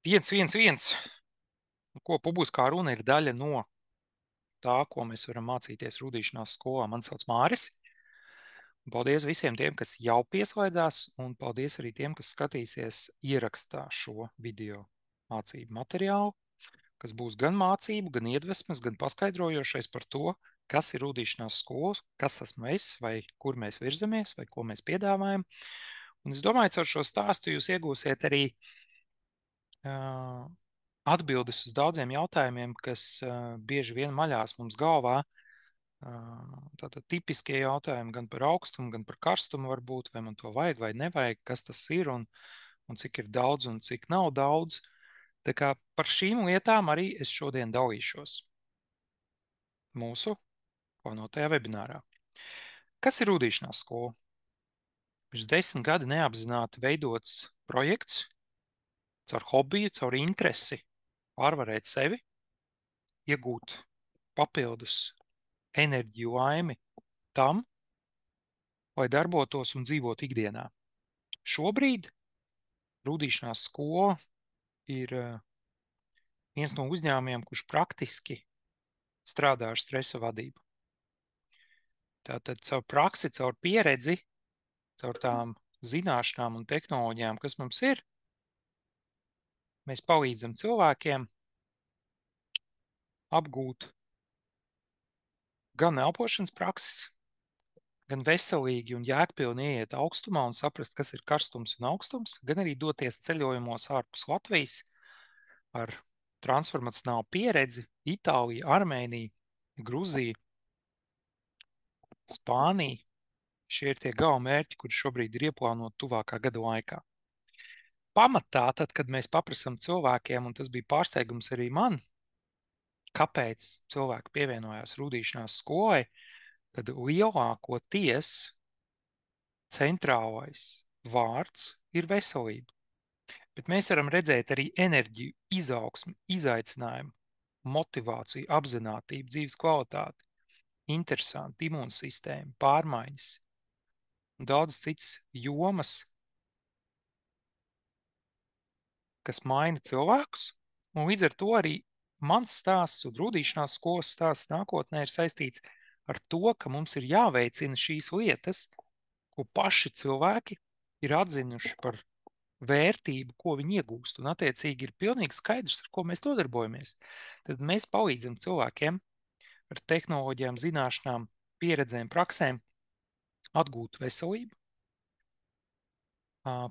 1. Ko publiskā runa ir daļa no tā, ko mēs varam mācīties rudīšanās skolā. Mani sauc Māris. Un paldies visiem tiem, kas jau pieslēdzās, un paldies arī tiem, kas skatīsies ierakstā šo video mācību materiālu, kas būs gan mācību, gan iedvesmas, gan paskaidrojošais par to, kas ir rudīšanās skolas, kas esmu es, vai kur mēs virzamies, vai ko mēs piedāvājam. Un es domāju, caur šo stāstu jūs iegūsiet arī atbildes uz daudziem jautājumiem, kas bieži vien maļās mums galvā. Tātad tipiskie jautājumi gan par augstumu, gan par karstumu varbūt, vai man to vajag vai nevajag, kas tas ir un cik ir daudz un cik nav daudz. Tā kā par šīm lietām arī es šodien dalīšos mūsu plānotajā webinārā. Kas ir rudīšanās skola? Pirms 10 gadi neapzināti veidots projekts caur hobiju, caur interesi pārvarēt sevi, iegūt papildus enerģiju, laimi tam, lai darbotos un dzīvotu ikdienā. Šobrīd rudīšanās skola ir viens no uzņēmumiem, kurš praktiski strādā ar stresa vadību. Tātad caur praksi, caur pieredzi, caur tām zināšanām un tehnoloģijām, kas mums ir, mēs palīdzam cilvēkiem apgūt gan elpošanas prakses, gan veselīgi un jēgpilni ieiet augstumā un saprast, kas ir karstums un augstums, gan arī doties ceļojumos ārpus Latvijas ar transformacionālu pieredzi Itālija, Armēnija, Gruzija, Spānija. Šie ir tie galamērķi, kuri šobrīd ir ieplānoti tuvākā gada laikā. Pamatā, tad, kad mēs paprasam cilvēkiem, un tas bija pārsteigums arī man, kāpēc cilvēki pievienojās rudīšanās skolai, tad lielākoties centrālais vārds ir veselība. Bet mēs varam redzēt arī enerģiju, izaugsmi, izaicinājumu, motivāciju, apzinātību, dzīves kvalitāti, interesanti, imūnsistēmu, pārmaiņas un daudz citas jomas, kas maina cilvēkus. Un līdz ar to arī mans stāsts un rudīšanās skolas stāsts nākotnē ir saistīts ar to, ka mums ir jāveicina šīs lietas, ko paši cilvēki ir atzinuši par vērtību, ko viņi iegūst. Un attiecīgi ir pilnīgi skaidrs, ar ko mēs nodarbojamies. Tad mēs palīdzam cilvēkiem ar tehnoloģijām, zināšanām, pieredzēm, praksēm atgūt veselību,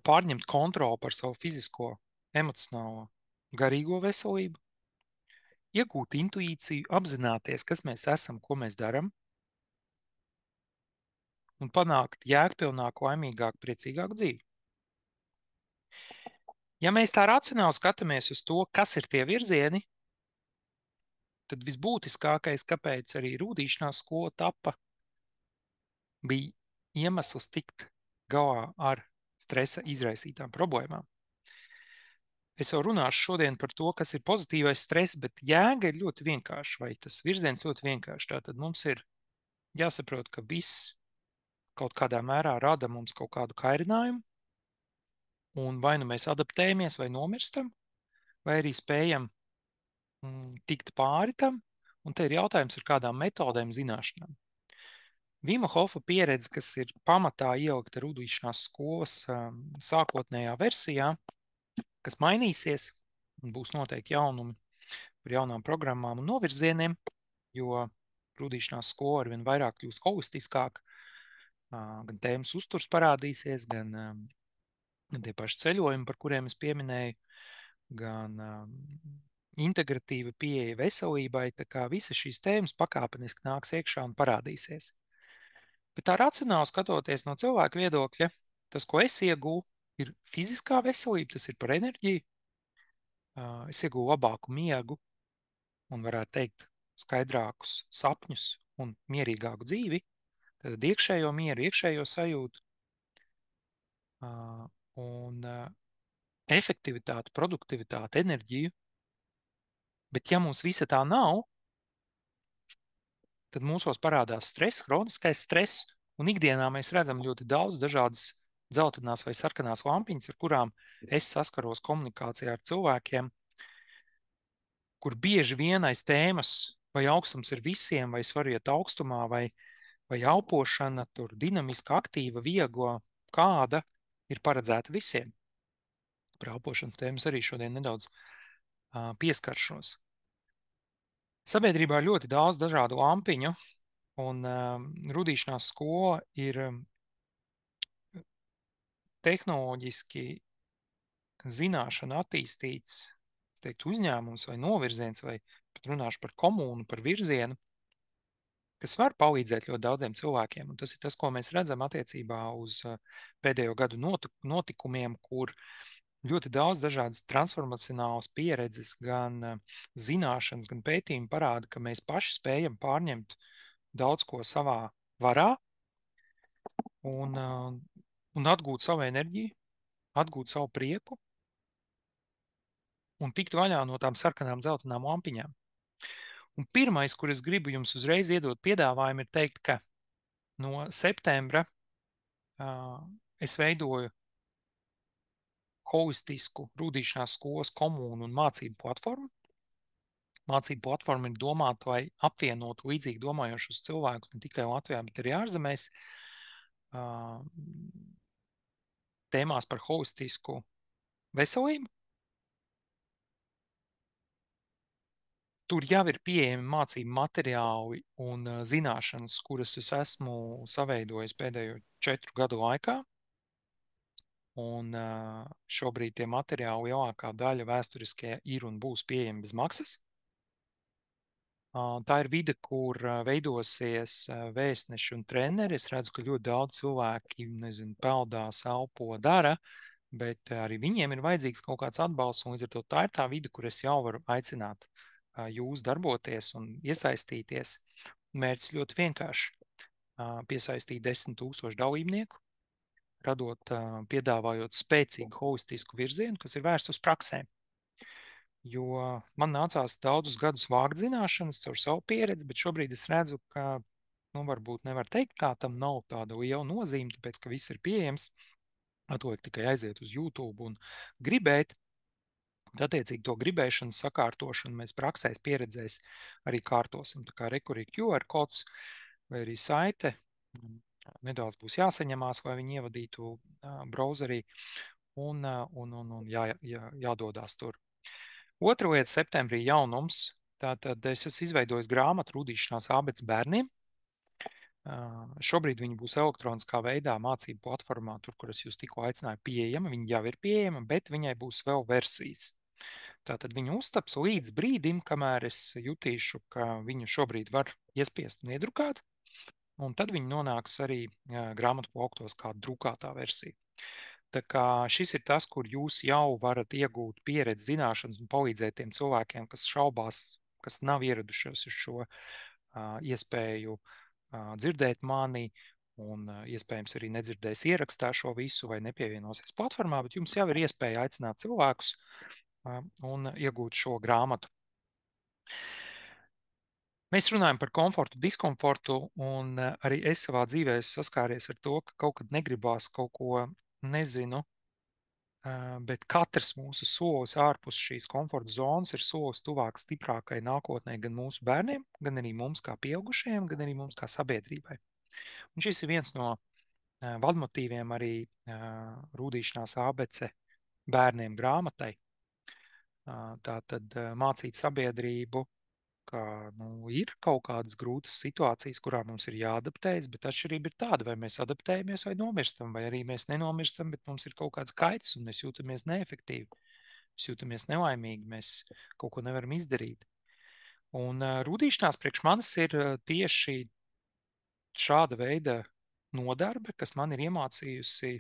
pārņemt kontroli par savu fizisko, emocionālo, garīgo veselību, iegūt intuīciju, apzināties, kas mēs esam, ko mēs darām, un panākt jēgpilnāku, laimīgāku, priecīgāku dzīvi. Ja mēs tā racionāli skatāmies uz to, kas ir tie virzieni, tad visbūtiskākais, kāpēc arī rudīšanās skola tapa, bija iemesls tikt galā ar stresa izraisītām problēmām. Es jau runāšu šodien par to, kas ir pozitīvais stress, bet jēga ir ļoti vienkārša, vai tas virziens ļoti vienkārši. Tātad mums ir jāsaprot, ka viss kaut kādā mērā rada mums kaut kādu kairinājumu, un vai nu mēs adaptējamies vai nomirstam, vai arī spējam tikt pāri tam, un te ir jautājums ar kādām metodēm, zināšanām. Vima Hofa pieredze, kas ir pamatā ielikta rudīšanās skolas sākotnējā versijā, kas mainīsies, un būs noteikti jaunumi par jaunām programmām un novirzieniem, jo rudīšanās skola arvien vairāk kļūst holistiskāk, gan tēmas uzturs parādīsies, gan tie paši ceļojumi, par kuriem es pieminēju, gan integratīva pieeja veselībai, tā kā visas šīs tēmas pakāpeniski nāks iekšā un parādīsies. Bet tā racionāli skatoties no cilvēka viedokļa, tas, ko es iegūstu, ir fiziskā veselība, tas ir par enerģiju. Es iegūstu labāku miegu un, varētu teikt, skaidrākus sapņus un mierīgāku dzīvi, tad iekšējo mieru, iekšējo sajūtu un efektivitāti, produktivitāti, enerģiju. Bet ja mums visa tā nav, tad mūsos parādās stress, hroniskais stress, un ikdienā mēs redzam ļoti daudz dažādas dzeltenās vai sarkanās lampiņas, ar kurām es saskaros komunikācijā ar cilvēkiem, kur bieži vien aiz tēmas, vai augstums ir visiem, vai es varu iet augstumā, vai elpošana, tur dinamiska, aktīva, viegla, kāda ir paredzēta visiem. Par elpošanas tēmas arī šodien nedaudz pieskaršos. Sabiedrībā ir ļoti daudz dažādu lampiņu, un rudīšanās skola ir tehnoloģiski zināšana attīstīts, teikt, uzņēmums vai novirziens, vai pat runāšu par komūnu, par virzienu, kas var palīdzēt ļoti daudziem cilvēkiem. Un tas ir tas, ko mēs redzam attiecībā uz pēdējo gadu notikumiem, kur ļoti daudz dažādas transformacionālas pieredzes, gan zināšanas, gan pētījumi parāda, ka mēs paši spējam pārņemt daudz ko savā varā un atgūt savu enerģiju, atgūt savu prieku un tikt vaļā no tām sarkanām, dzeltenām lampiņām. Un pirmais, kur es gribu jums uzreiz iedot piedāvājumu, ir teikt, ka no septembra es veidoju holistisku rudīšanās skolas komūnu un mācību platformu. Mācību platforma ir domāta, lai apvienotu līdzīgi domājošus cilvēkus ne tikai Latvijā, bet arī ārzemēs. Tēmās par holistisku veselību. Tur jau ir pieejami mācību materiāli un zināšanas, kuras es esmu saveidojis pēdējo 4 gadu laikā. Un šobrīd tie materiāli lielākā daļa vēsturiskie ir un būs pieejami bez maksas. Tā ir vide, kur veidosies vēstneši un treneri. Es redzu, ka ļoti daudz cilvēki, peldās, elpo, dara, bet arī viņiem ir vajadzīgs kaut kāds atbalsts, un līdz ar to tā ir tā vide, kur es jau varu aicināt jūs darboties un iesaistīties. Mērķis ļoti vienkārši - piesaistīt 10 000 dalībnieku, piedāvājot spēcīgu holistisku virzienu, kas ir vērsts uz praksēm. Jo man nācās daudzus gadus vākt zināšanas caur savu pieredzi, bet šobrīd es redzu, ka, varbūt nevar teikt, kā tam nav tāda liela nozīme, tāpēc, ka viss ir pieejams. Atliek tikai aiziet uz YouTube un gribēt. Attiecīgi to gribēšanas sakārtošanu mēs praksēs pieredzēs arī kārtosim. Tā kā rekur ir QR kods vai arī saite, nedaudz būs jāsaņemās, lai viņi ievadītu browserī un jādodās tur. Otra lieta septembrī jaunums. Tātad es esmu izveidojis grāmatu rudīšanās ābets bērniem. Šobrīd viņi būs elektroniskā veidā mācību platformā, tur, kur es jūs tikko aicināju, pieejama. Viņa jau ir pieejama, bet viņai būs vēl versijas. Tātad viņa uztaps līdz brīdim, kamēr es jutīšu, ka viņu šobrīd var iespiest un iedrukāt, un tad viņi nonāks arī grāmatu plauktos kā drukātā versija. Tā kā šis ir tas, kur jūs jau varat iegūt pieredzi, zināšanas un palīdzēt tiem cilvēkiem, kas šaubās, kas nav ieradušies uz šo iespēju dzirdēt mani, un iespējams arī nedzirdēs ierakstā šo visu vai nepievienosies platformā, bet jums jau ir iespēja aicināt cilvēkus un iegūt šo grāmatu. Mēs runājam par komfortu, diskomfortu, un arī es savā dzīvē saskāries ar to, ka kaut kad negribās kaut ko nezinu, bet katrs mūsu solis ārpus šīs komforta zonas ir solis tuvāk stiprākai nākotnē gan mūsu bērniem, gan arī mums kā pieaugušajiem, gan arī mums kā sabiedrībai. Un šis ir viens no vadmotīviem arī rūdīšanās ābece bērniem grāmatai. Tātad mācīt sabiedrību, ka ir kaut kādas grūtas situācijas, kurām mums ir jāadaptējas, bet atšķirība ir tāda, vai mēs adaptējamies vai nomirstam, vai arī mēs nenomirstam, bet mums ir kaut kāds kaits un mēs jūtamies neefektīvi, mēs jūtamies nelaimīgi, mēs kaut ko nevaram izdarīt. Un rūdīšanās priekš manis ir tieši šāda veida nodarbe, kas man ir iemācījusi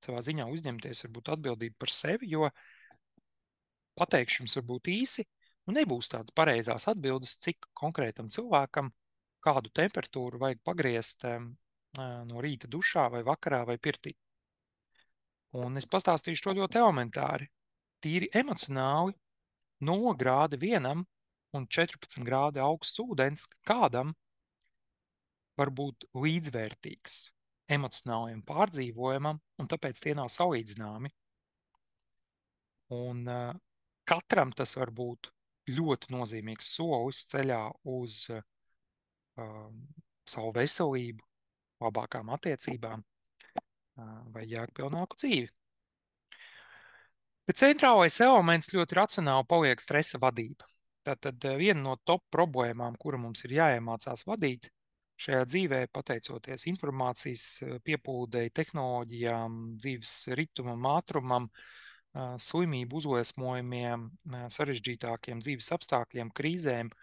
savā ziņā uzņemties varbūt atbildību par sevi, jo pateikšu jums varbūt īsi, nebūs tādas pareizās atbildes, cik konkrētam cilvēkam kādu temperatūru vajag pagriezt no rīta dušā vai vakarā vai pirtī. Un es pastāstīšu to ļoti elementāri. Tīri emocionāli 0 grādi vienam un 14 grādi augsts ūdens kādam var būt līdzvērtīgs emocionāliem pārdzīvojumam, un tāpēc tie nav salīdzināmi. Un katram tas var būt ļoti nozīmīgs solis ceļā uz savu veselību, labākām attiecībām vai jēgpilnāku dzīvi. Bet centrālais elements ļoti racionāli paliek stresa vadība. Tātad viena no top problēmām, kura mums ir jāiemācās vadīt šajā dzīvē, pateicoties informācijas piepūdei, tehnoloģijām, dzīves ritumam, ātrumam, slimību uzliesmojumiem, sarežģītākiem dzīves apstākļiem, krīzēm,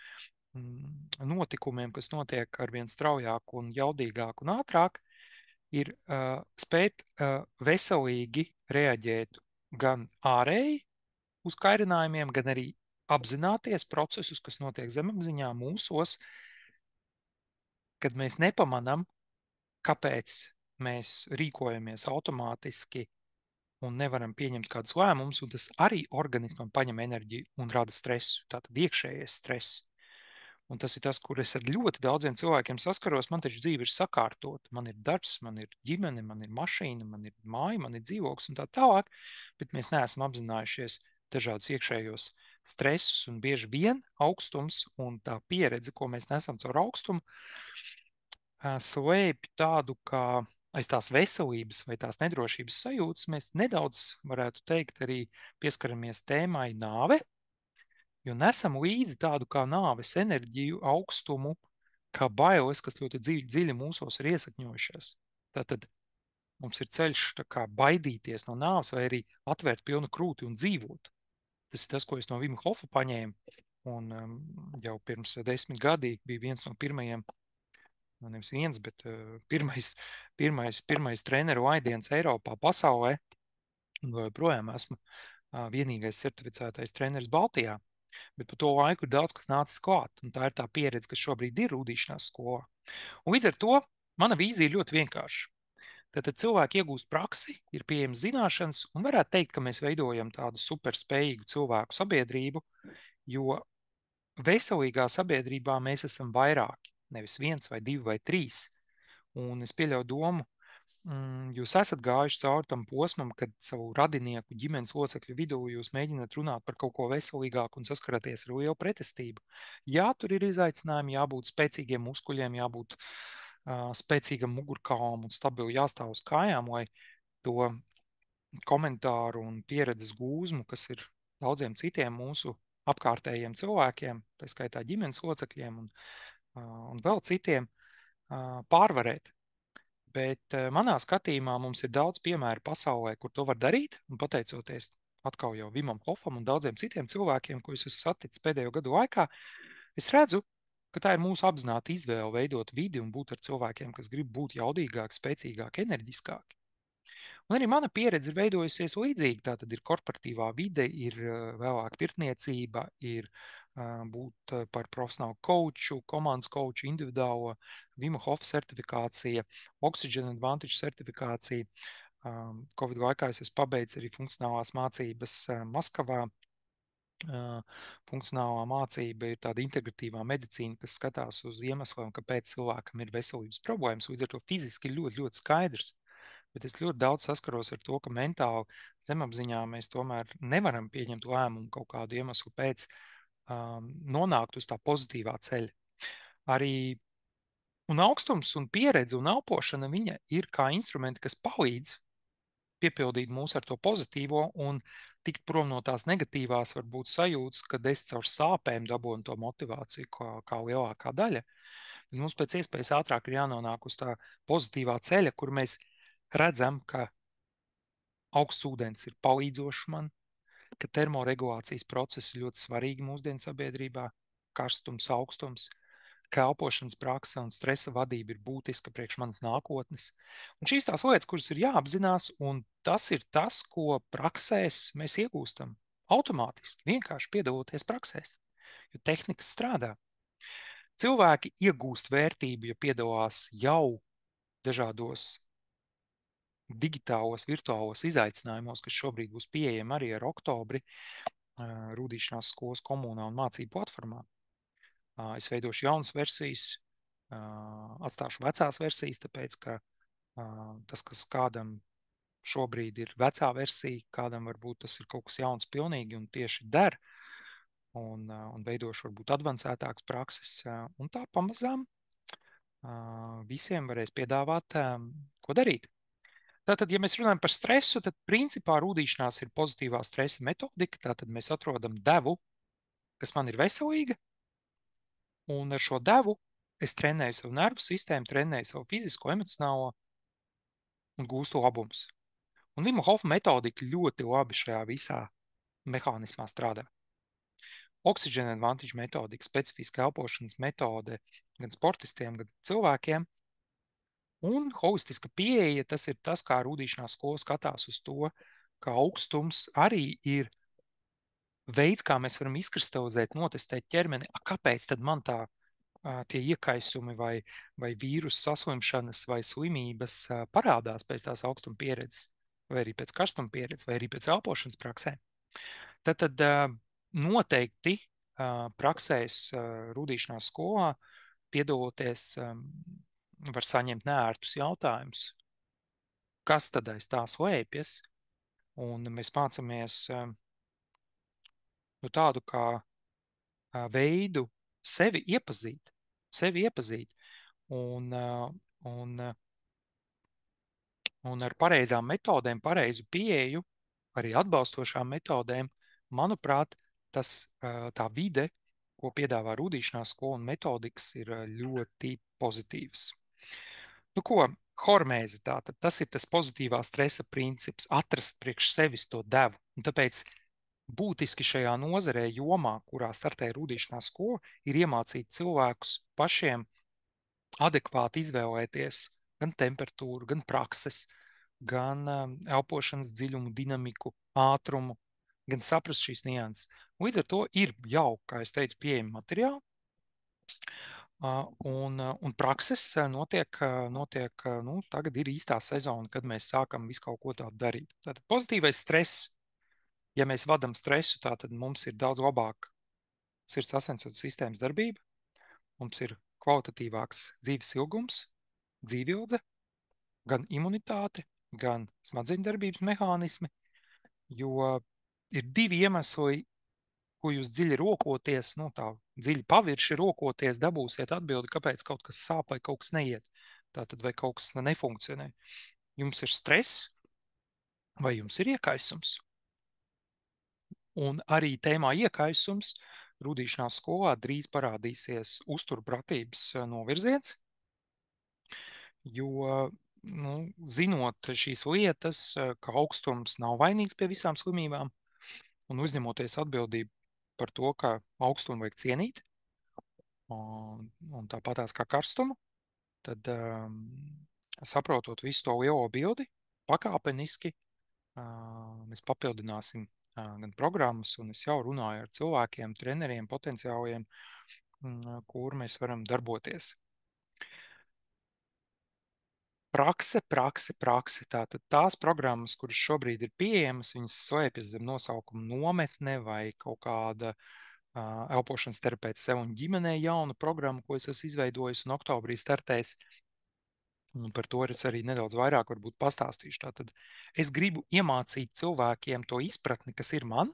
notikumiem, kas notiek arvien straujāk un jaudīgāk un ātrāk, ir spēt veselīgi reaģēt gan ārēji uz kairinājumiem, gan arī apzināties procesus, kas notiek zemapziņā mūsos, kad mēs nepamanām, kāpēc mēs rīkojamies automātiski un nevaram pieņemt kādus lēmumus, un tas arī organismam paņem enerģiju un rada stresu, tātad iekšējais stress. Un tas ir tas, kur es ar ļoti daudziem cilvēkiem saskaros. Man taču dzīve ir sakārtota. Man ir darbs, man ir ģimene, man ir mašīna, man ir māja, man ir dzīvoklis un tā tālāk. Bet mēs neesam apzinājušies dažādus iekšējos stresus, un bieži vien augstums un tā pieredze, ko mēs nesam caur augstumu, slēpj tādu kā aiz tās veselības vai tās nedrošības sajūtas. Mēs nedaudz, varētu teikt, arī pieskaramies tēmai nāve, jo nesam līdzi tādu kā nāves enerģiju, augstumu, kā bailes, kas ļoti dziļi mūsos ir iesakņojušās. Tātad mums ir ceļš tā kā baidīties no nāves vai arī atvērt pilnu krūti un dzīvot. Tas ir tas, ko es no Vima Hofa paņēmu. Un jau pirms 10 gadi bija viens no pirmajiem, nu nevis viens, bet pirmais treneru laidiens Eiropā, pasaulē. Un joprojām esmu vienīgais certificētais treneris Baltijā. Bet pa to laiku ir daudz kas nācis klāt, un tā ir tā pieredze, kas šobrīd ir rūdīšanās skolā. Un līdz ar to mana vīzija ir ļoti vienkārša. Tad cilvēki iegūst praksi, ir pieejamas zināšanas, un varētu teikt, ka mēs veidojam tādu superspējīgu cilvēku sabiedrību, jo veselīgā sabiedrībā mēs esam vairāki, nevis viens vai divi vai trīs. Un es pieļauju domu, jūs esat gājuši cauri tam posmam, kad savu radinieku ģimenes locekļu vidū jūs mēģināt runāt par kaut ko veselīgāku un saskaraties ar lielu pretestību. Jā, tur ir izaicinājumi, jābūt spēcīgiem muskuļiem, jābūt spēcīgam mugurkaulam un stabili jāstāv uz kājām, lai to komentāru un pieredzes gūzmu, kas ir daudziem citiem mūsu apkārtējiem cilvēkiem, tā skaitā ģimenes locekļiem un vēl citiem, pārvarēt. Bet manā skatījumā mums ir daudz piemēru pasaulē, kur to var darīt, un pateicoties atkal jau Vimam Hofam un daudziem citiem cilvēkiem, ko es esmu saticis pēdējo gadu laikā, es redzu, ka tā ir mūsu apzināta izvēle veidot vidi un būt ar cilvēkiem, kas grib būt jaudīgāki, spēcīgāki, enerģiskāki. Un arī mana pieredze ir veidojusies līdzīgi. Tā tad ir korporatīvā vide, ir vēlāk pirtniecība, ir būt par profesionālu coachu, komandas coachu, individuālo Vima Hofa certifikācija, Oxygen Advantage certifikācija. Covid laikā es pabeidzu arī funkcionālās mācības Maskavā. Funkcionālā mācība ir tāda integratīvā medicīna, kas skatās uz iemesliem, kāpēc cilvēkam ir veselības problēmas. Līdz ar to fiziski ir ļoti, ļoti skaidrs. Bet es ļoti daudz saskaros ar to, ka mentāli zemapziņā mēs tomēr nevaram pieņemt lēmumu kaut kādu iemeslu pēc nonākt uz tā pozitīvā ceļa. Arī un augstums un pieredze un elpošana viņa ir kā instrumenti, kas palīdz piepildīt mūs ar to pozitīvo un tikt prom no tās negatīvās varbūt sajūtas, kad es caur sāpēm dabūnu to motivāciju kā lielākā daļa. Bet mums pēc iespējas ātrāk ir jānonāk uz tā pozitīvā ceļa, kur mēs redzam, ka augsts ūdens ir palīdzošs man, ka termoregulācijas procesi ir ļoti svarīgi mūsdienu sabiedrībā, karstums, augstums, ka elpošanas prakse un stresa vadība ir būtiska priekš manas nākotnes. Un šīs tās lietas, kuras ir jāapzinās, un tas ir tas, ko praksēs mēs iegūstam automātiski, vienkārši piedaloties praksēs, jo tehnikas strādā. Cilvēki iegūst vērtību, ja piedalās jau dažādos digitālos, virtuālos izaicinājumos, kas šobrīd būs pieejami arī ar oktobri Rūdīšanās skolas komunā un mācību platformā. Es veidošu jaunas versijas, atstāšu vecās versijas, tāpēc, ka Tas, kas kādam šobrīd ir vecā versija, kādam varbūt tas ir kaut kas jauns pilnīgi un tieši der, un veidošu varbūt advancētākas prakses, un tā pamazām visiem varēs piedāvāt, ko darīt. Tātad, ja mēs runājam par stresu, tad principā rūdīšanās ir pozitīvā stresa metodika. Tātad mēs atrodam devu, kas man ir veselīga, un ar šo devu es trenēju savu nervu sistēmu, trenēju savu fizisko, emocionālo un gūstu labumus. Un Vima Hofa metodika ļoti labi šajā visā mehānismā strādā. Oxygen advantage metodika, specifiska elpošanas metode gan sportistiem, gan cilvēkiem. Un holistiska pieeja, tas ir tas, kā rūdīšanās skola skatās uz to, ka augstums arī ir veids, kā mēs varam izkristalizēt, notestēt ķermeni. Kāpēc tad man tie iekaisumi vai vīrusu saslimšanas vai slimības parādās pēc tās augstuma pieredzes, vai arī pēc karstuma pieredzes, vai arī pēc elpošanas praksēm? Tad noteikti praksēs rūdīšanās skolā piedaloties var saņemt neērtus jautājumus. Kas tad aiz tā slēpjas? Un mēs mācāmies tādu kā veidu sevi iepazīt. Un ar pareizām metodēm, pareizu pieeju, arī atbalstošām metodēm, manuprāt, tā vide, ko piedāvā rūdīšanās skola un metodikas, ir ļoti pozitīvas. Nu ko, hormēze tātad, tas ir tas pozitīvā stresa princips, atrast priekš sevis to devu. Un tāpēc būtiski šajā nozarē, jomā, kurā startē rūdīšanās skola, ir iemācīt cilvēkus pašiem adekvāti izvēlēties gan temperatūru, gan prakses, gan elpošanas dziļumu, dinamiku, ātrumu, gan saprast šīs nianses. Līdz ar to ir jau, kā es teicu, pieejami materiāli, un prakses notiek, tagad ir īstā sezona, kad mēs sākam visu kaut ko tādu darīt. Tātad pozitīvais stress, ja mēs vadam stresu, tad mums ir daudz labāka sirds asinsvadu sistēmas darbība, mums ir kvalitatīvāks dzīves ilgums, dzīvildze, gan imunitāte, gan smadzeņu darbības mehānismi, jo ir divi iemesli, ko jūs dziļi rokoties, tā dziļi pavirši rokoties, dabūsiet atbildi, kāpēc kaut kas sāp vai kaut kas neiet, tātad vai kaut kas nefunkcionē. Jums ir stress vai jums ir iekaisums? Un arī tēmā iekaisums rūdīšanās skolā drīz parādīsies uzturpratības novirziens, jo, zinot šīs lietas, ka augstums nav vainīgs pie visām slimībām, un uzņemoties atbildību par to, ka augstumu vajag cienīt, un tāpatās kā karstumu, tad saprotot visu to lielo bildi, pakāpeniski mēs papildināsim gan programmas, un es jau runāju ar cilvēkiem, treneriem, potenciāliem, kur mēs varam darboties. Prakse. Tātad tās programmas, kuras šobrīd ir pieejamas, viņas slēpjas zem nosaukuma nometne vai kaut kāda elpošanas terapeits sev un ģimenei jauna programma, ko es esmu izveidojis un oktobrī startēs. Un par to es arī nedaudz vairāk varbūt pastāstīšu. Tātad es gribu iemācīt cilvēkiem to izpratni, kas ir man,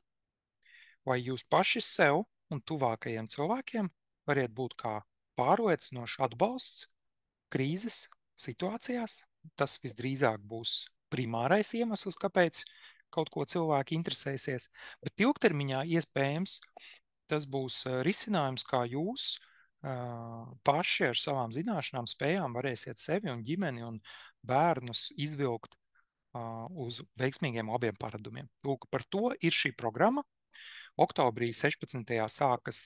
vai jūs paši sev un tuvākajiem cilvēkiem variet būt kā pārliecinošs atbalsts krīzes situācijās. Tas visdrīzāk būs primārais iemesls, kāpēc kaut ko cilvēki interesēsies, bet ilgtermiņā iespējams tas būs risinājums, kā jūs paši ar savām zināšanām, spējām varēsiet sevi un ģimeni un bērnus izvilkt uz veiksmīgiem labiem paradumiem. Lūk, par to ir šī programma. Oktobrī 16. sākas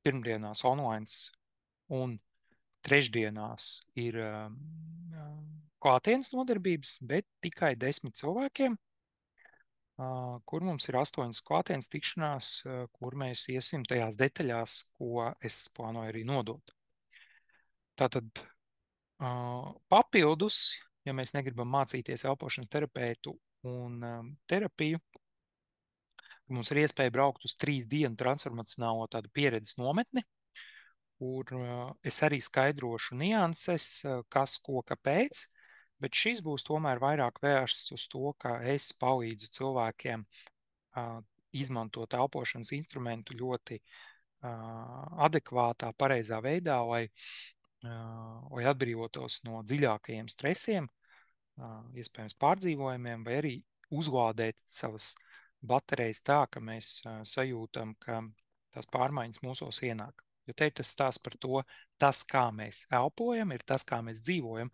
pirmdienās online un trešdienās ir klātienes nodarbības, bet tikai 10 cilvēkiem, kur mums ir 8 klātienes tikšanās, kur mēs iesim tajās detaļās, ko es plānoju arī nodot. Tātad papildus, ja mēs negribam mācīties elpošanas terapeitu un terapiju, mums ir iespēja braukt uz 3 dienu transformacionālo tādu pieredzes nometni, kur es arī skaidrošu nianses, kas, ko, kāpēc, bet šis būs tomēr vairāk vērsts uz to, ka es palīdzu cilvēkiem izmantot elpošanas instrumentu ļoti adekvātā, pareizā veidā, lai atbrīvotos no dziļākajiem stresiem, iespējams pārdzīvojumiem, vai arī uzlādēt savas baterijas tā, ka mēs sajūtam, ka tās pārmaiņas mūsos ienāk. Jo te ir tas stāsts par to, tas, kā mēs elpojam, ir tas, kā mēs dzīvojam,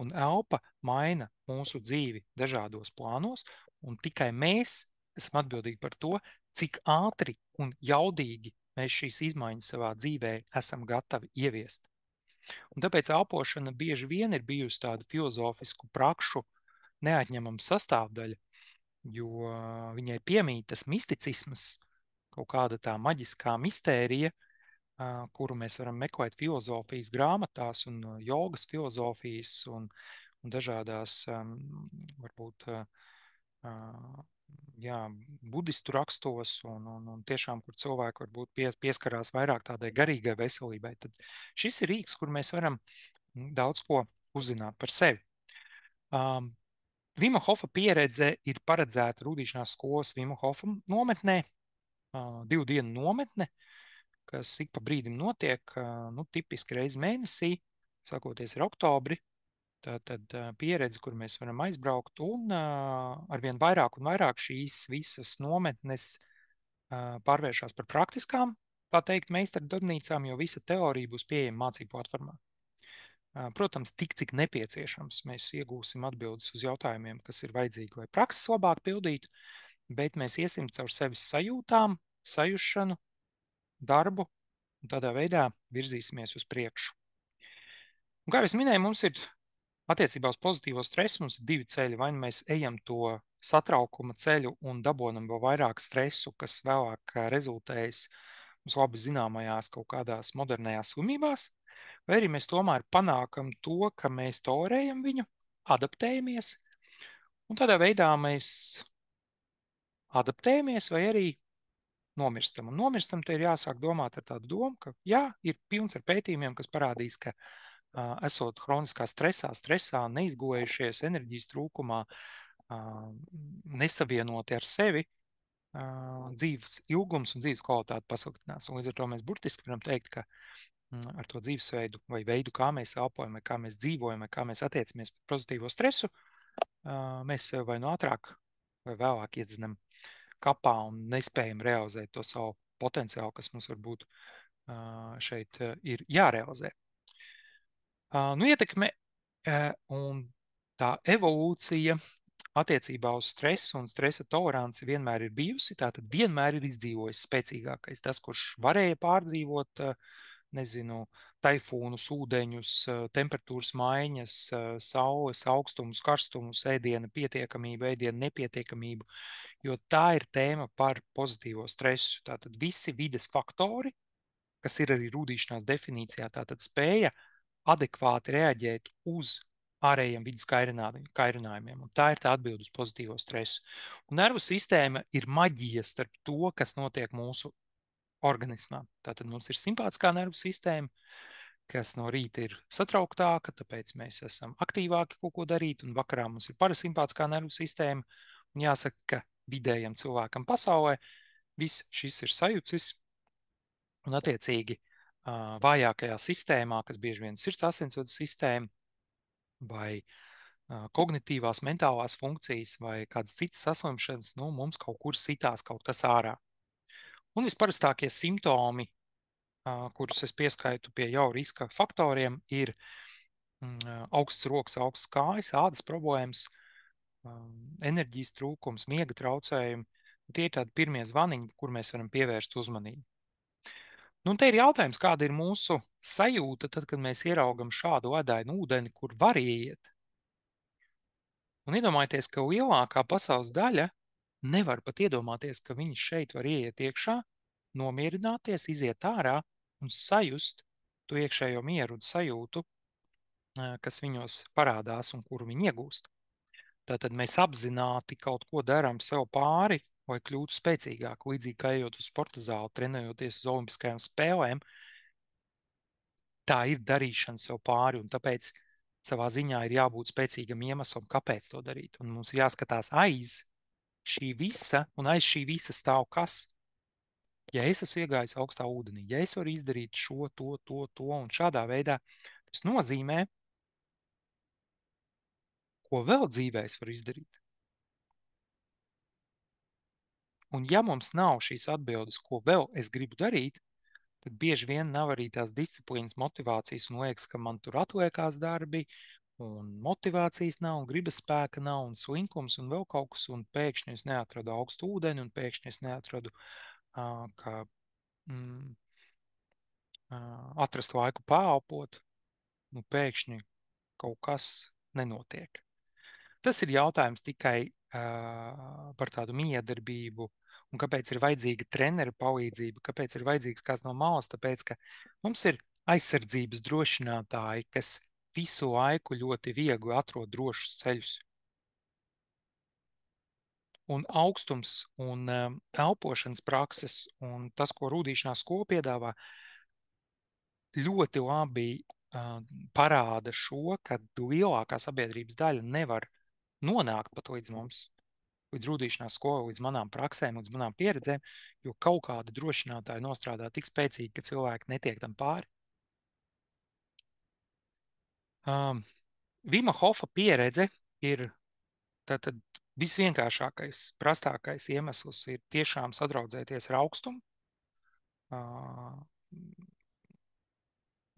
un elpa maina mūsu dzīvi dažādos plānos, un tikai mēs esam atbildīgi par to, cik ātri un jaudīgi mēs šīs izmaiņas savā dzīvē esam gatavi ieviest. Un tāpēc elpošana bieži vien ir bijusi tāda filozofisku prakšu neatņemama sastāvdaļa, jo viņai piemīt tas misticisms, kaut kāda tā maģiskā mistērija, kuru mēs varam meklēt filozofijas grāmatās un jogas filozofijas un dažādās, varbūt, budistu rakstos un tiešām, kur cilvēki varbūt pieskarās vairāk tādai garīgai veselībai, tad šis ir rīks, kur mēs varam daudz ko uzzināt par sevi. Vima Hofa pieredze ir paredzēta Rūdīšanās skolas Vima Hofa nometnē, 2 dienu nometne, kas ik pa brīdim notiek, tipiski reizi mēnesī, sākoties ar oktobri. Tad pieredze, kur mēs varam aizbraukt, un arvien vairāk un vairāk šīs visas nometnes pārvēršas par praktiskām, tā teikt, meistardarbnīcām, jo visa teorija būs pieejama mācību platformā. Protams, tik cik nepieciešams, mēs iegūsim atbildes uz jautājumiem, kas ir vajadzīgi, lai prakses labāk pildītu, bet mēs iesim caur sevis sajūtām, sajušanu, darbu, un tādā veidā virzīsimies uz priekšu. Un, kā jau es minēju, mums ir attiecībā uz pozitīvo stresu, mums ir 2 ceļi. Vai nu mēs ejam to satraukuma ceļu un dabonam vēl vairāk stresu, kas vēlāk rezultējas mums labi zināmajās kaut kādās modernajās slimībās, vai arī mēs tomēr panākam to, ka mēs tolerējam viņu, adaptējamies, un tādā veidā mēs adaptējamies vai arī nomirstam. Un nomirstam te ir jāsāk domāt ar tādu domu, ka jā, ir pilns ar pētījumiem, kas parādīs, ka esot hroniskā stresā, neizgulējušies, enerģijas trūkumā, nesavienoti ar sevi, dzīves ilgums un dzīves kvalitāte pasliktinās. Un līdz ar to mēs burtiski varam teikt, ka ar to dzīvesveidu vai veidu, kā mēs elpojam, vai kā mēs dzīvojam, vai kā mēs attiecamies pret pozitīvo stresu, mēs sev vai nu ātrāk vai vēlāk iedzinam kapā un nespējam realizēt to savu potenciālu, kas mums varbūt šeit ir jārealizē. Ietekme un tā evolūcija attiecībā uz stresu un stresa toleranci vienmēr ir bijusi, tātad vienmēr ir izdzīvojis spēcīgākais, tas, kurš varēja pārdzīvot, taifūnus, ūdeņus, temperatūras maiņas, saules augstumus, karstumus, ēdiena pietiekamību, ēdiena nepietiekamību, jo tā ir tēma par pozitīvo stresu. Tātad visi vides faktori, kas ir arī rūdīšanās definīcijā, tātad spēja adekvāti reaģēt uz ārējiem vidas kairinājumiem. Un tā ir tā atbilde uz pozitīvo stresu. Un nervu sistēma ir maģija starp to, kas notiek mūsu organismā. Tātad mums ir simpātiskā nervu sistēma, kas no rīta ir satrauktāka, tāpēc mēs esam aktīvāki kaut ko darīt, un vakarā mums ir parasimpātiskā nervu sistēma. Un jāsaka, ka vidējam cilvēkam pasaulē viss šis ir sajucis, un attiecīgi vājākajā sistēmā, kas bieži vien ir sirds asinsvadu sistēma, vai kognitīvās, mentālās funkcijas, vai kādas citas saslimšanas, mums kaut kur sitās kaut kas ārā. Un visparastākie simptomi, kurus es pieskaitu pie jau riska faktoriem, ir augsts rokas, augsts kājas, ādas problēmas, enerģijas trūkums, miega traucējumi. Tie ir tādi pirmie zvaniņi, kur mēs varam pievērst uzmanību. Un te ir jautājums, kāda ir mūsu sajūta tad, kad mēs ieraugam šādu ledainu ūdeni, kur var ieiet. Un iedomājieties, ka lielākā pasaules daļa nevar pat iedomāties, ka viņi šeit var ieiet iekšā, nomierināties, iziet ārā un sajust to iekšējo mieru un sajūtu, kas viņos parādās un kuru viņi iegūst. Tātad mēs apzināti kaut ko darām sev pāri, lai kļūtu spēcīgāk, līdzīgi kā ejot uz sporta zāli, trenējoties uz olimpiskajām spēlēm. Tā ir darīšana sev pāri, un tāpēc savā ziņā ir jābūt spēcīgam iemeslam, kāpēc to darīt. Un mums ir jāskatās aiz šī visa, un aiz šī visa stāv kas. Ja es esmu iegājis augstā ūdenī, ja es varu izdarīt šo, to, un šādā veidā, tas nozīmē, ko vēl dzīvē es varu izdarīt. Un ja mums nav šīs atbildes, ko vēl es gribu darīt, tad bieži vien nav arī tās disciplīnas, motivācijas, un liekas, ka man tur atliekās darbi, un motivācijas nav, un gribas spēka nav, un slinkums, un vēl kaut kas, un pēkšņi es neatradu augstu ūdeni, un pēkšņi es neatradu kā atrast laiku pāelpot, nu pēkšņi kaut kas nenotiek. Tas ir jautājums tikai par tādu miedarbību, un kāpēc ir vajadzīga trenera palīdzība, kāpēc ir vajadzīgs kāds no malas, tāpēc, ka mums ir aizsardzības drošinātāji, kas visu laiku ļoti viegli atrod drošus ceļus. Un augstums un elpošanas prakses un tas, ko rūdīšanās skola piedāvā, ļoti labi parāda šo, ka lielākā sabiedrības daļa nevar nonākt pat līdz mums, līdz rūdīšanās skolai, līdz manām praksēm, līdz manām pieredzēm, jo kaut kāda drošinātāja nostrādā tik spēcīgi, ka cilvēki netiek tam pāri. Vima Hofa pieredze ir tātad visvienkāršākais, prastākais iemesls ir tiešām sadraudzēties ar augstumu.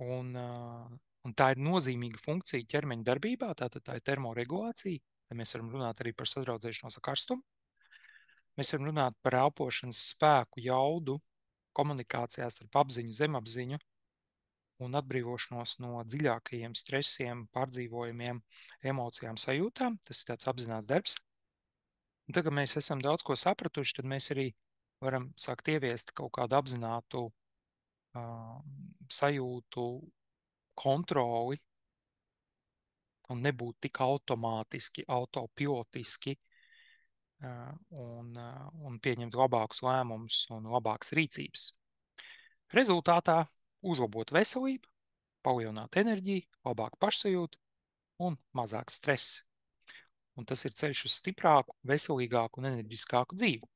Un tā ir nozīmīga funkcija ķermeņa darbībā, tātad tā ir termoregulācija. Mēs varam runāt arī par sadraudzēšanos ar karstumu. Mēs varam runāt par elpošanas spēku, jaudu, komunikācijās starp apziņu, zemapziņu un atbrīvošanos no dziļākajiem stresiem, pārdzīvojumiem, emocijām, sajūtām. Tas ir tāds apzināts darbs. Un tagad mēs esam daudz ko sapratuši, tad mēs arī varam sākt ieviest kaut kādu apzinātu sajūtu kontroli un nebūt tik automātiski, autopilotiski un pieņemt labākus lēmumus un labākas rīcības. Rezultātā uzlabot veselību, palielināt enerģiju, labāku pašsajūtu un mazāk stresa. Un tas ir ceļš uz stiprāku, veselīgāku un enerģiskāku dzīvi.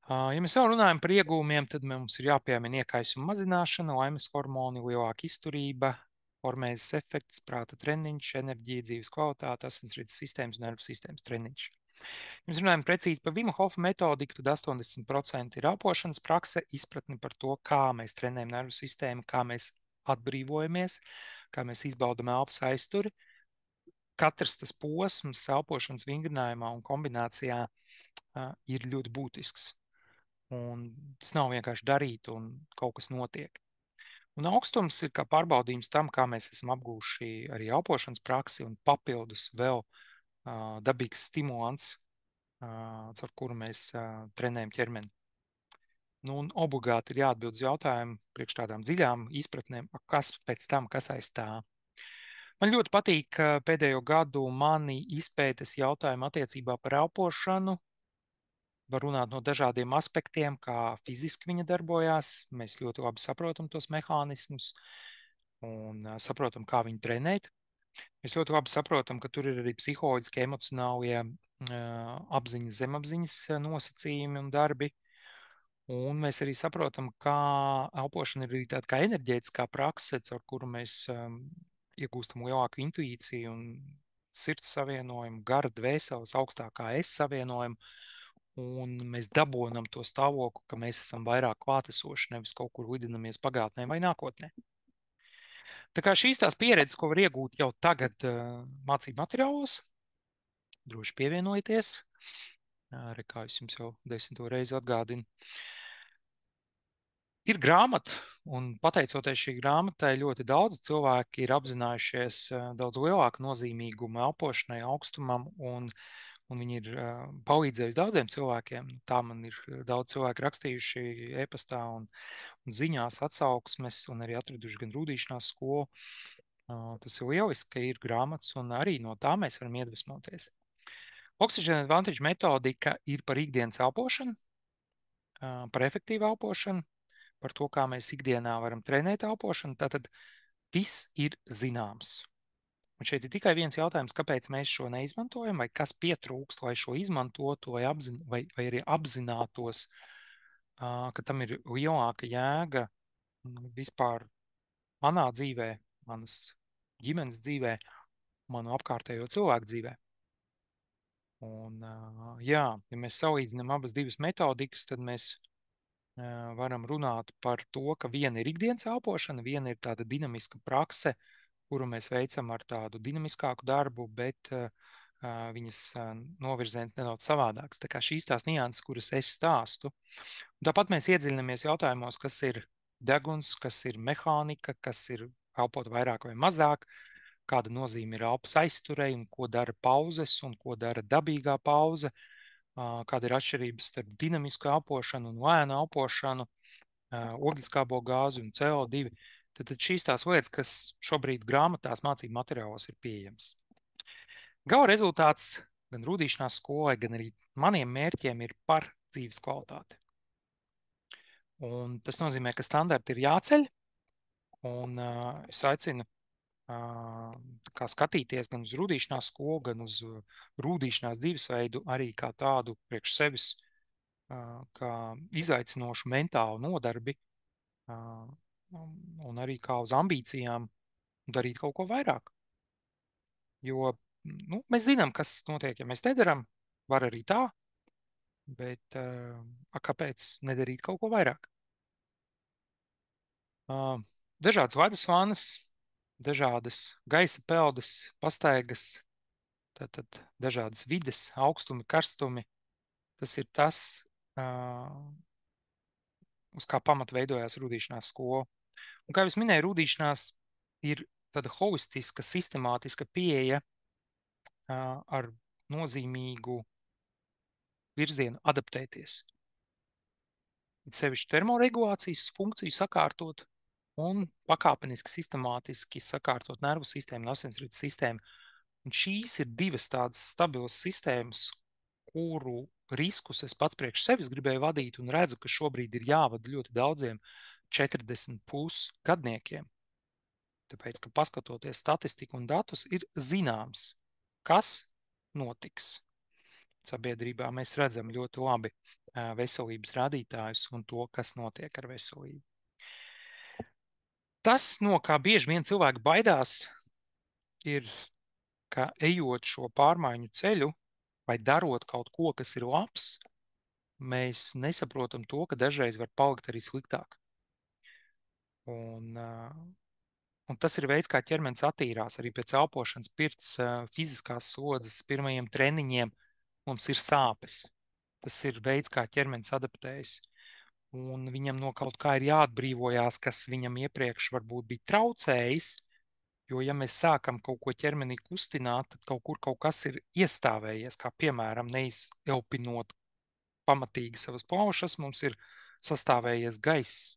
Ja mēs vēl runājam par iegūmiem, tad mums ir jāpiemina iekaisuma mazināšana, laimes hormoni, lielāka izturība, hormēzes efekts, prāta treniņš, enerģija, dzīves kvalitāte, asinsrites sistēmas un nervu sistēmas treniņš. Ja mēs runājam precīzi par Vima Hofa metodiku, tad 80% ir elpošanas prakse, izpratni par to, kā mēs trenējam nervu sistēmu, kā mēs atbrīvojamies, kā mēs izbaudam elpas aizturi. Katrs tas posms elpošanas vingrinājumā un kombinācijā ir ļoti būtisks. Un tas nav vienkārši darīt un kaut kas notiek. Un augstums ir kā pārbaudījums tam, kā mēs esam apgūši arī elpošanas praksi un papildus vēl dabīgs stimulants, caur kuru mēs trenējam ķermeni. Nu, un obligāti ir jāatbild uz jautājumu priekš tādām dziļām izpratnēm, kas pēc tam, kas aiz tā. Man ļoti patīk pēdējo gadu mani izpētes jautājumu attiecībā par elpošanu. Var runāt no dažādiem aspektiem, kā fiziski viņa darbojās. Mēs ļoti labi saprotam tos mehānismus un saprotam, kā viņu trenēt. Mēs ļoti labi saprotam, ka tur ir arī psiholoģiski, emocionālie apziņas, zemapziņas nosacījumi un darbi. Un mēs arī saprotam, kā elpošana ir arī tāda kā enerģētiskā prakse, caur kuru mēs iegūstam lielāku intuīciju un sirds savienojumu, gara dvēseles augstākā es savienojumu. Un mēs dabonam to stāvokli, ka mēs esam vairāk klātesoši, nevis kaut kur lidinamies pagātnē vai nākotnē. Tā kā šīs tās pieredzes, ko var iegūt jau tagad mācību materiālos, droši pievienojieties. Kā es jums jau 10. reizi atgādinu. Ir grāmata, un pateicoties šī grāmatai, ļoti daudz cilvēki ir apzinājušies daudz lielāku nozīmīgumu elpošanai, augstumam, un viņi ir palīdzējuši daudziem cilvēkiem. Tā man ir daudz cilvēku rakstījuši e-pastā un ziņās atsauksmes, un arī atraduši gan rūdīšanās skolu. Tas ir lieliski, ka ir grāmatas, un arī no tā mēs varam iedvesmoties. Oxygen Advantage metodika ir par ikdienas elpošanu, par efektīvu elpošanu, par to, kā mēs ikdienā varam trenēt elpošanu. Tātad viss ir zināms. Un šeit ir tikai viens jautājums, kāpēc mēs šo neizmantojam, vai kas pietrūkst, lai šo izmantotu, vai arī apzinātos, ka tam ir lielāka jēga vispār manā dzīvē, manas ģimenes dzīvē, manu apkārtējo cilvēku dzīvē. Un, jā, ja mēs salīdzinām abas divas metodikas, tad mēs varam runāt par to, ka viena ir ikdienas elpošana, viena ir tāda dinamiska prakse, kuru mēs veicam ar tādu dinamiskāku darbu, bet viņas novirziens nedaudz savādāks. Tā kā šīs tās nianses, kuras es stāstu. Un tāpat mēs iedziļinamies jautājumos, kas ir deguns, kas ir mehānika, kas ir elpot vairāk vai mazāk, kāda nozīme ir elpas aizturei un ko dara pauzes un ko dara dabīgā pauze, kāda ir atšķirības starp dinamisku elpošanu un lēnu elpošanu, ogliskābo gāzi un CO2. Tad šīs tās lietas, kas šobrīd grāmatās mācību materiālos ir pieejamas. Gala rezultāts gan rūdīšanās skolai, gan arī maniem mērķiem ir par dzīves kvalitāti. Un tas nozīmē, ka standarti ir jāceļ, un es aicinu skatīties gan uz rūdīšanās skolu, gan uz rūdīšanās dzīvesveidu arī kā tādu priekš sevis, kā izaicinošu mentālu nodarbi, un arī kā uz ambīcijām darīt kaut ko vairāk. Jo mēs zinām, kas notiek, ja mēs nedaram, var arī tā, bet kāpēc nedarīt kaut ko vairāk? Dažādas vadas vānas, dažādas gaisa peldes, pastaigas, tātad dažādas vides, augstumi, karstumi. Tas ir tas, uz kā pamat veidojās rūdīšanās skola. Un kā jau es minēju, rūdīšanās ir tāda holistiska, sistemātiska pieeja ar nozīmīgu virzienu adaptēties. Sevišķi termoregulācijas funkciju sakārtot un pakāpeniski, sistemātiski sakārtot nervu sistēmu un asinsrites sistēmu. Un šīs ir divas tādas stabilas sistēmas, kuru riskus es pats priekš sevis gribēju vadīt un redzu, ka šobrīd ir jāvada ļoti daudziem 40+ gadniekiem. Tāpēc, ka paskatoties statistiku un datus, ir zināms, kas notiks. Sabiedrībā mēs redzam ļoti labi veselības rādītājus un to, kas notiek ar veselību. Tas, no kā bieži vien cilvēki baidās, ir, ka ejot šo pārmaiņu ceļu vai darot kaut ko, kas ir labs, mēs nesaprotam to, ka dažreiz var palikt arī sliktāk. Un tas ir veids, kā ķermenis attīrās arī pēc elpošanas, pirts fiziskās slodzes, pirmajiem treniņiem mums ir sāpes. Tas ir veids, kā ķermenis adaptējas. Un viņam no kaut kā ir jāatbrīvojās, kas viņam iepriekš varbūt bija traucējis, jo ja mēs sākam kaut ko ķermenī kustināt, tad kaut kur kaut kas ir iestāvējies, kā piemēram neizelpinot pamatīgi savas plaušas, mums ir sastāvējies gaiss.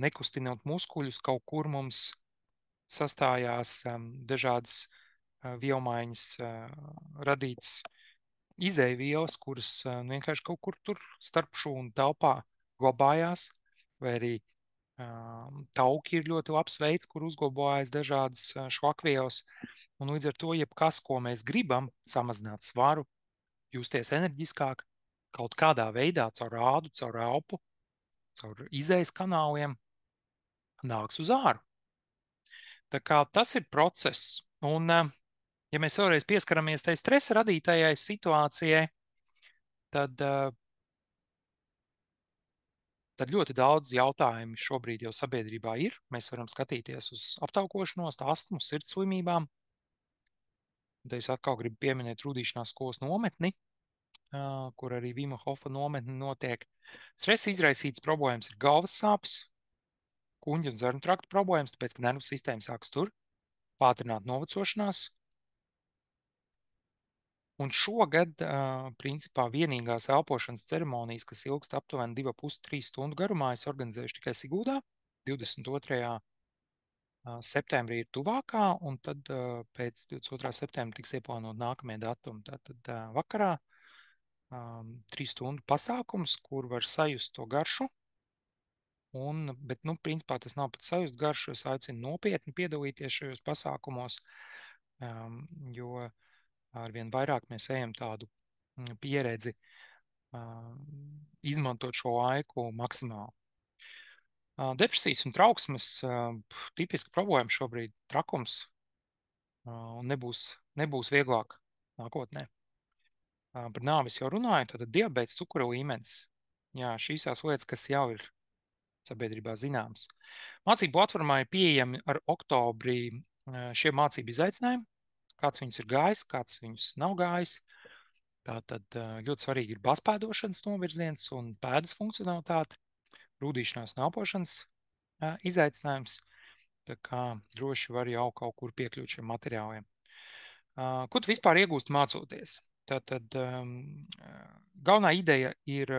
Nekustinot muskuļus, kaut kur mums sastājās dažādas vielmaiņas radītas izēvielas, kuras vienkārši kaut kur tur starp šūnu telpā glabājās, vai arī tauki ir ļoti labs veids, kur uzglabājas dažādas šlakvielas, un līdz ar to jebkas, ko mēs gribam, samazināt svaru, justies enerģiskāk, kaut kādā veidā caur ādu, caur elpu, caur izējas kanāliem, nāks uz āru. Tā kā tas ir process, un ja mēs vēlreiz pieskaramies tai stresa radītajai situācijai, tad ļoti daudz jautājumu šobrīd jau sabiedrībā ir. Mēs varam skatīties uz aptaukošanos, astmu, sirds slimībām. Tad es atkal gribu pieminēt rūdīšanās skolas nometni, kur arī Vima Hofa nometni notiek. Stresa izraisītas problēmas ir galvas sāpes, kuņģa un zarnu traktu problēmas, tāpēc, ka nervu sistēma sāks tur pātrināt novecošanās. Un šogad, principā, vienīgās elpošanas ceremonijas, kas ilgst aptuveni 2,5–3 stundu garumā, es organizēšu tikai Siguldā, 22. septembrī ir tuvākā, un tad pēc 22. septembra tiks ieplānot nākamie datumi. Tātad vakarā 3 stundu pasākums, kur var sajust to garšu, Bet, principā tas nav pat sajust garš, es aicinu nopietni piedalīties šajos pasākumos, jo arvien vairāk mēs ejam tādu pieredzi, izmantot šo laiku maksimāli. Depresijas un trauksmes tipiska problēma šobrīd trakums un nebūs vieglāk nākotnē. Par nāvis jau runāju, tad diabetes, cukura līmenis, šīs lietas, kas jau ir sabiedrībā zināms. Mācību platformā ir pieejami ar oktobrī šie mācību izaicinājumi, kāds viņus ir gājis, kāds viņus nav gājis. Tātad ļoti svarīgi ir bazpēdošanas novirziens un pēdas funkcionalitāte, rūdīšanās un elpošanas izaicinājums. Tā kā droši var jau kaut kur piekļūt šiem materiāliem. Ko tu vispār iegūst mācoties? Tātad galvenā ideja ir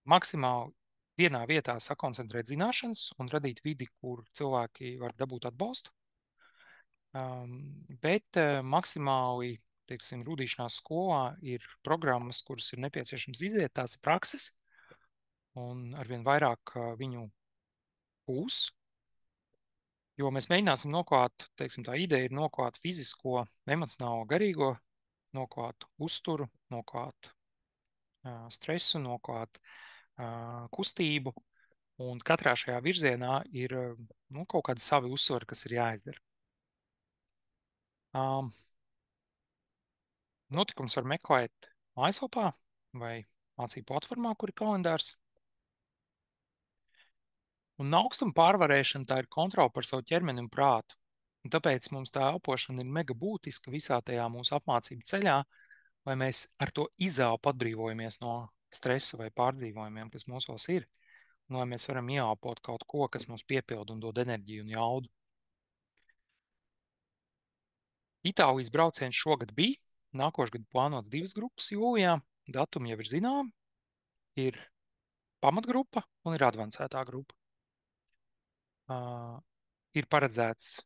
maksimāli vienā vietā sakoncentrēt zināšanas un radīt vidi, kur cilvēki var dabūt atbalstu. Bet maksimāli, teiksim, rūdīšanās skolā ir programmas, kuras ir nepieciešams iziet, tās ir prakses, un arvien vairāk viņu būs, jo mēs mēģināsim noklāt, teiksim, tā ideja ir noklāt fizisko, emocionālo, garīgo, noklāt uzturu, noklāt stresu, noklāt kustību, un katrā šajā virzienā ir kaut kādi savi uzsvari, kas ir jāizdara. Notikums var meklēt mājaslapā vai mācību platformā, kur ir kalendārs. Un augstuma pārvarēšana tā ir kontrola par savu ķermeni un prātu. Un tāpēc mums tā elpošana ir mega būtiska visā tajā mūsu apmācību ceļā, lai mēs ar to izelpu atbrīvojamies no stresa vai pārdzīvojumiem, kas mūsos ir, un lai mēs varam ieelpot kaut ko, kas mums piepilda un dod enerģiju un jaudu. Itālijas brauciens šogad bija, nākošgad plānots 2 grupas jūlijā, datumi jau ir zināmi, ir pamatgrupa un ir advancētā grupa. Ir paredzēts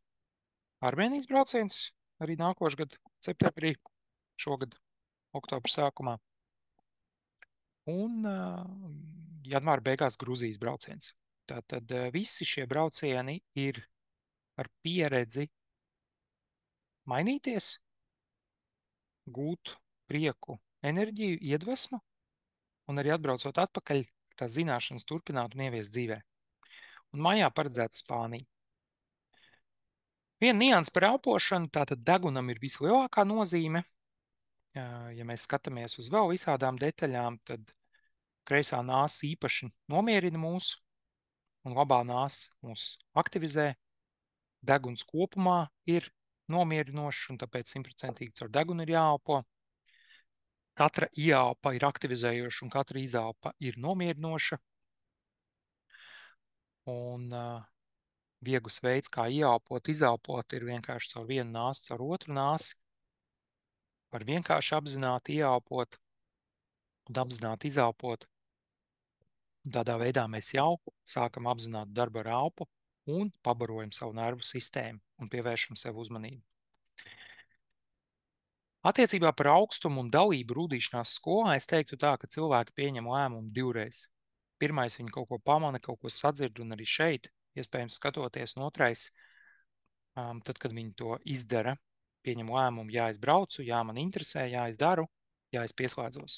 Armēnijas brauciens arī nākošgad septembrī, šogad oktobra sākumā. Un janvāra beigās Gruzijas brauciens. Tātad visi šie braucieni ir ar pieredzi mainīties, gūt prieku, enerģiju, iedvesmu, un arī atbraucot atpakaļ, tās zināšanas turpināt un ieviest dzīvē. Un maijā paredzēta Spānija. Viena nianse par elpošanu, tātad degunam ir vislielākā nozīme. Ja mēs skatāmies uz vēl visādām detaļām, tad kreisā nāsa īpaši nomierina mūs, un labā nāsa mūs aktivizē. Deguns kopumā ir nomierinošs, un tāpēc 100% caur degunu ir jāelpo. Katra ieelpa ir aktivizējoša, un katra izelpa ir nomierinoša. Un viegls veids, kā ieelpot, izelpot, ir vienkārši caur vienu nāsi, caur otru nāsi. Var vienkārši apzināti ieelpot un apzināti izelpot. Tādā veidā mēs jau sākam apzināt darbu ar elpu un pabarojam savu nervu sistēmu un pievēršam sev uzmanību. Attiecībā par augstumu un dalību rūdīšanās skolā es teiktu tā, ka cilvēki pieņem lēmumu 2 reizes. Pirmais, viņi kaut ko pamana, kaut ko sadzird, un arī šeit, iespējams skatoties, un otrais, tad, kad viņi to izdara, pieņem lēmumu, jā, es braucu, jā, man interesē, jā, es daru, jā, es pieslēdzos,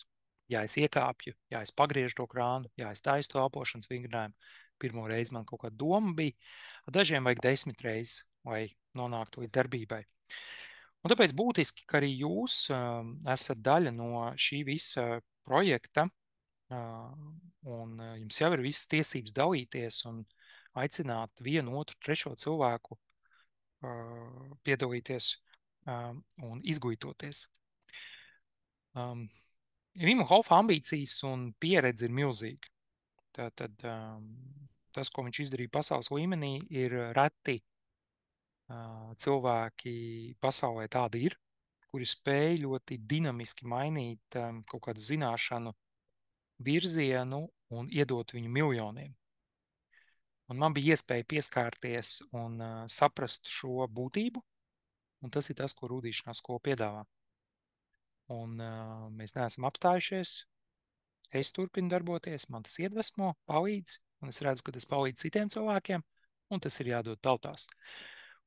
jā, es iekāpju, jā, es pagriežu to krānu, jā, es taisu to elpošanas vingrinājumu. Pirmo reizi man kaut kāda doma bija, dažiem vajag 10 reizes, lai nonāktu līdz darbībai. Un tāpēc būtiski, ka arī jūs esat daļa no šī visa projekta, un jums jau ir visas tiesības dalīties un aicināt vienu, otru, trešo cilvēku piedalīties un izglītoties. Vima Hofa ambīcijas un pieredze ir milzīga. Tātad tas, ko viņš izdarīja pasaules līmenī, ir reti cilvēki pasaulē tādi ir, kuri spēj ļoti dinamiski mainīt kaut kādu zināšanu virzienu un iedot viņu miljoniem. Un man bija iespēja pieskārties un saprast šo būtību, un tas ir tas, ko rūdīšanās skola piedāvā. Un mēs neesam apstājušies. es turpinu darboties, man tas iedvesmo, palīdz, un es redzu, ka tas palīdz citiem cilvēkiem, un tas ir jādod tautās.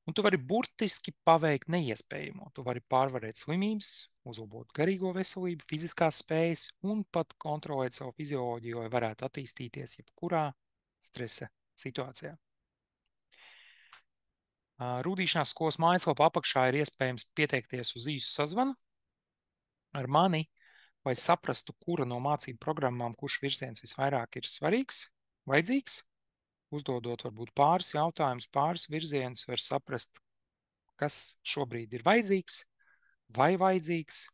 Un tu vari burtiski paveikt neiespējamo. Tu vari pārvarēt slimības, uzlabot garīgo veselību, fiziskās spējas un pat kontrolēt savu fizioloģiju, lai varētu attīstīties jebkurā stresa situācijā. Rūdīšanās skolas mājaslapā apakšā ir iespējams pieteikties uz īsu sazvanu ar mani, lai saprastu, kura no mācību programmām, kurš virziens visvairāk ir svarīgs, vajadzīgs. Uzdodot varbūt pāris jautājumus, pāris virzienus, var saprast, kas šobrīd ir vajadzīgs vai vajadzīgs.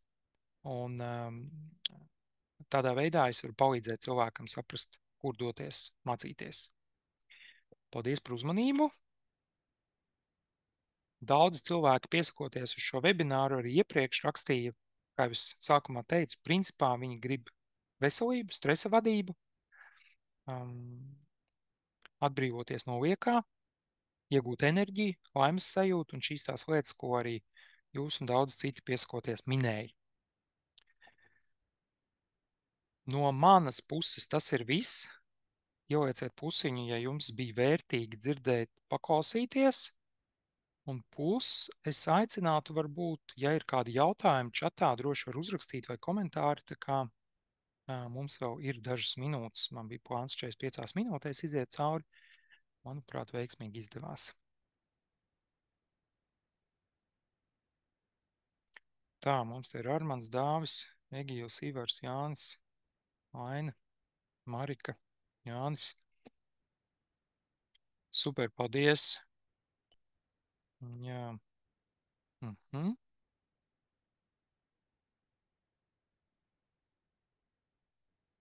Un tādā veidā es varu palīdzēt cilvēkam saprast, kur doties mācīties. Paldies par uzmanību! Daudz cilvēki piesakoties uz šo webināru arī iepriekš rakstīja, kā jau es sākumā teicu, principā viņi grib veselību, stresa vadību, atbrīvoties no liekā, iegūt enerģiju, laimes sajūtu un šīs tās lietas, ko arī jūs un daudz citi piesakoties minēja. No manas puses tas ir viss. Ielieciet pusiņu, ja jums bija vērtīgi dzirdēt, paklausīties. Un plus es aicinātu varbūt, ja ir kādi jautājumi čatā, droši var uzrakstīt vai komentāri, tā kā mums vēl ir dažas minūtes. Man bija plāns 45 minūtēs iziet cauri. Manuprāt, veiksmīgi izdevās. Tā, mums ir Armands, Dāvis, Egijos, Ivars, Jānis, Aina, Marika, Jānis. Super, paldies! Jā.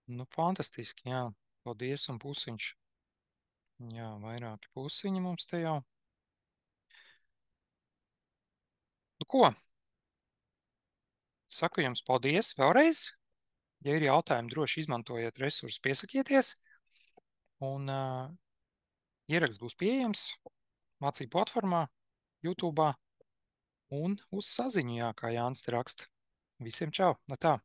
Nu, fantastiski, jā. Paldies un pusiņš. Jā, vairāki pusiņi mums te jau. Nu, ko? Saku jums paldies vēlreiz. Ja ir jautājumi, droši izmantojiet resursus, piesakieties. Un ieraksts būs pieejams mācību platformā, YouTube un uz saziņu, jā, kā Jānis te raksta. Visiem čau, tā.